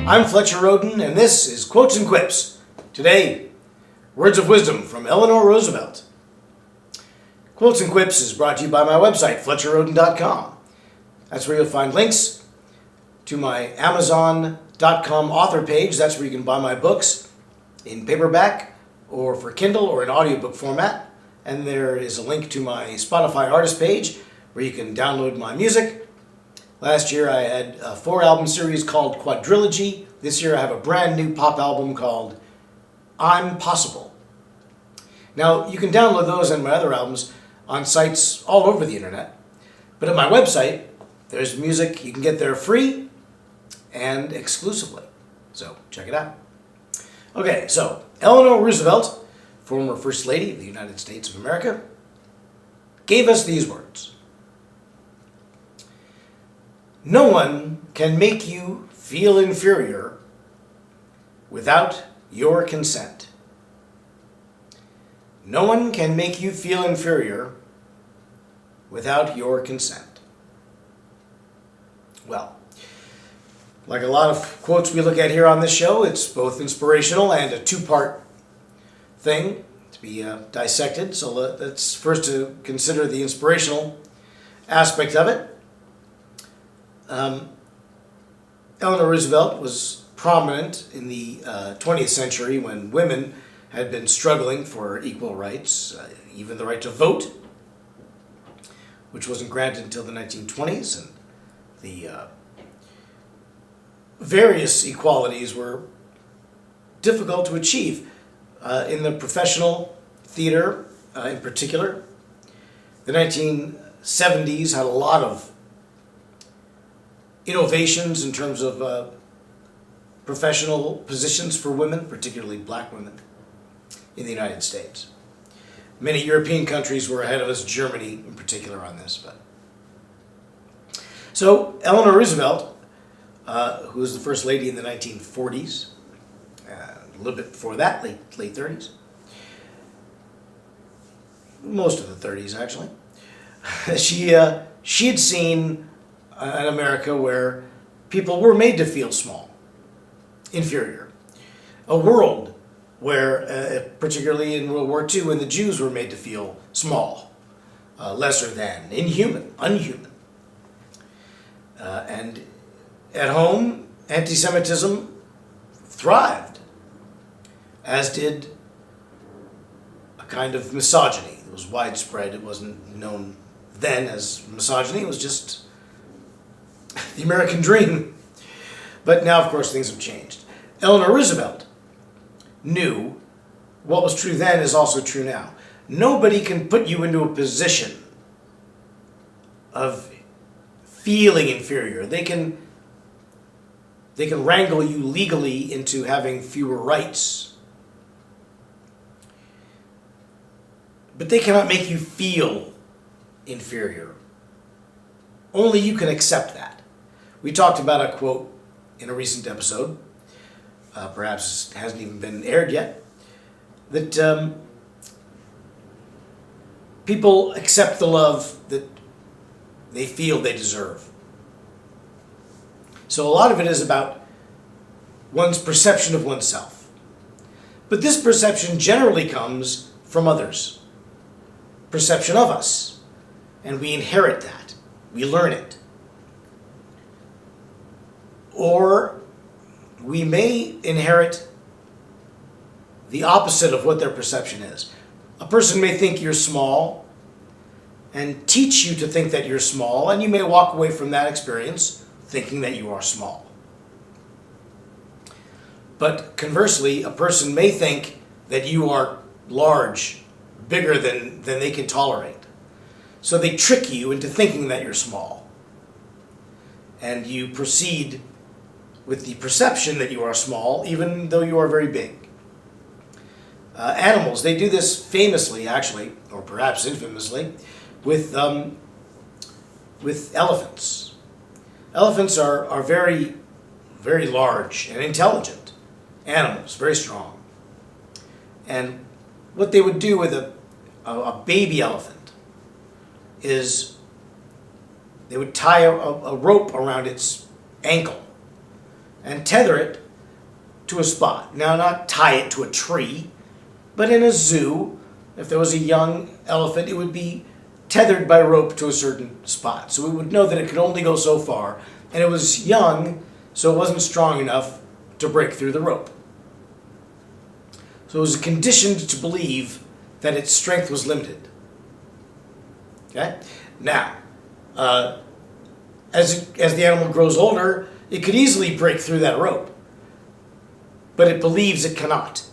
I'm Fletcher Rhoden, and this is Quotes and Quips. Today, words of wisdom from Eleanor Roosevelt. Quotes and Quips is brought to you by my website, FletcherRhoden.com. That's where you'll find links to my Amazon.com author page. That's where you can buy my books in paperback or for Kindle or in audiobook format. And there is a link to my Spotify artist page where you can download my music. Last year I had a 4-album series called Quadrilogy. This year I have a brand new pop album called I'm Possible. Now you can download those and my other albums on sites all over the internet. But at my website, there's music you can get there free and exclusively. So check it out. Okay, so Eleanor Roosevelt, former First Lady of the United States of America, gave us these words. No one can make you feel inferior without your consent. No one can make you feel inferior without your consent. Well, like a lot of quotes we look at here on this show, it's both inspirational and a two-part thing to be dissected. So let's first to consider the inspirational aspect of it. Eleanor Roosevelt was prominent in the 20th century when women had been struggling for equal rights, even the right to vote, which wasn't granted until the 1920s, and the various equalities were difficult to achieve in the professional theater in particular. The 1970s had a lot of innovations in terms of professional positions for women, particularly black women, in the United States. Many European countries were ahead of us, Germany in particular, on this. So Eleanor Roosevelt, who was the First Lady in the 1940s, a little bit before that, late 30s, most of the 30s actually, she had seen an America where people were made to feel small, inferior. A world where, particularly in World War II, when the Jews were made to feel small, lesser than, inhuman, unhuman. And at home, anti-Semitism thrived, as did a kind of misogyny. It was widespread. It wasn't known then as misogyny. It was just the American dream. But now, of course, things have changed. Eleanor Roosevelt knew what was true then is also true now. Nobody can put you into a position of feeling inferior. They can wrangle you legally into having fewer rights, but they cannot make you feel inferior. Only you can accept that. We talked about a quote in a recent episode, perhaps it hasn't even been aired yet, that people accept the love that they feel they deserve. So a lot of it is about one's perception of oneself. But this perception generally comes from others' perception of us, and we inherit that. We learn it. Or we may inherit the opposite of what their perception is. A person may think you're small and teach you to think that you're small, and you may walk away from that experience thinking that you are small. But conversely, a person may think that you are large, bigger than they can tolerate. So they trick you into thinking that you're small. And you proceed with the perception that you are small, even though you are very big. Animals, they do this famously, actually, or perhaps infamously, with elephants. Elephants are very, very large and intelligent animals, very strong. And what they would do with a baby elephant is they would tie a rope around its ankle and tether it to a spot. Now, not tie it to a tree, but in a zoo, if there was a young elephant, it would be tethered by rope to a certain spot. So we would know that it could only go so far, and it was young, so it wasn't strong enough to break through the rope. So it was conditioned to believe that its strength was limited. Okay? Now, as the animal grows older, it could easily break through that rope, but it believes it cannot.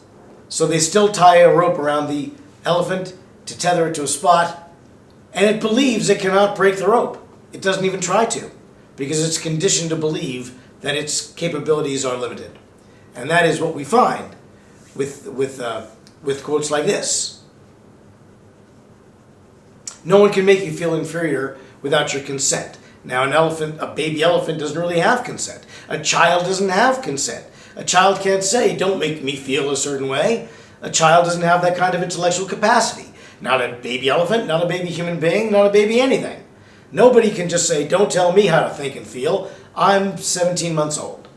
So they still tie a rope around the elephant to tether it to a spot, and it believes it cannot break the rope. It doesn't even try to, because it's conditioned to believe that its capabilities are limited. And that is what we find with quotes like this. No one can make you feel inferior without your consent. Now, a baby elephant doesn't really have consent. A child doesn't have consent. A child can't say, don't make me feel a certain way. A child doesn't have that kind of intellectual capacity. Not a baby elephant, not a baby human being, not a baby anything. Nobody can just say, don't tell me how to think and feel. I'm 17 months old.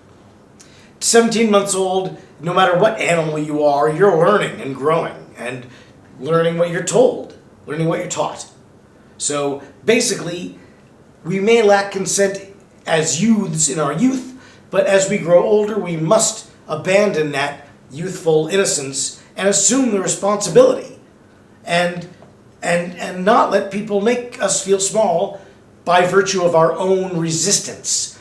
17 months old, no matter what animal you are, you're learning and growing and learning what you're told, learning what you're taught. So basically, we may lack consent as youths in our youth, but as we grow older, we must abandon that youthful innocence and assume the responsibility and not let people make us feel small by virtue of our own resistance.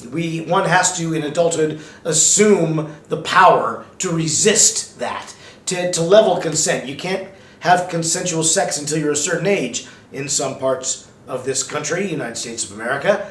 One has to, in adulthood, assume the power to resist that, to level consent. You can't have consensual sex until you're a certain age in some parts of this country, United States of America.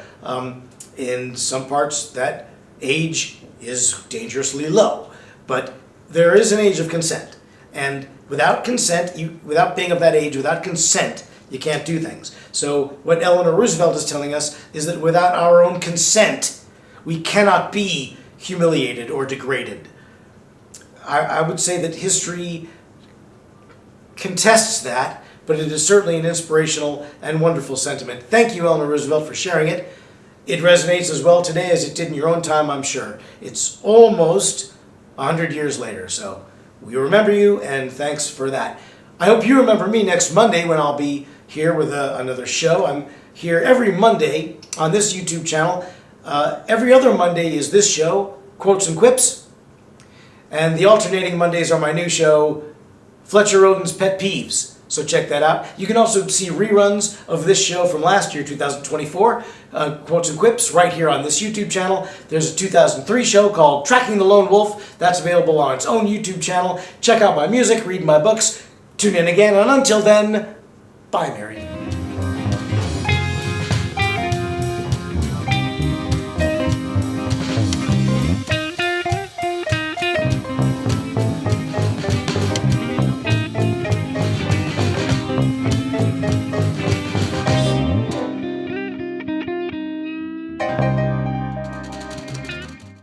In some parts, that age is dangerously low. But there is an age of consent. And without consent, without being of that age, without consent, you can't do things. So what Eleanor Roosevelt is telling us is that without our own consent, we cannot be humiliated or degraded. I would say that history contests that, but it is certainly an inspirational and wonderful sentiment. Thank you, Eleanor Roosevelt, for sharing it. It resonates as well today as it did in your own time, I'm sure. It's almost 100 years later, so we remember you, and thanks for that. I hope you remember me next Monday when I'll be here with another show. I'm here every Monday on this YouTube channel. Every other Monday is this show, Quotes and Quips, and the alternating Mondays are my new show, Fletcher Rhoden's Pet Peeves. So check that out. You can also see reruns of this show from last year, 2024, Quotes and Quips, right here on this YouTube channel. There's a 2003 show called Tracking the Lone Wolf. That's available on its own YouTube channel. Check out my music, read my books, tune in again, and until then, bye, Mary.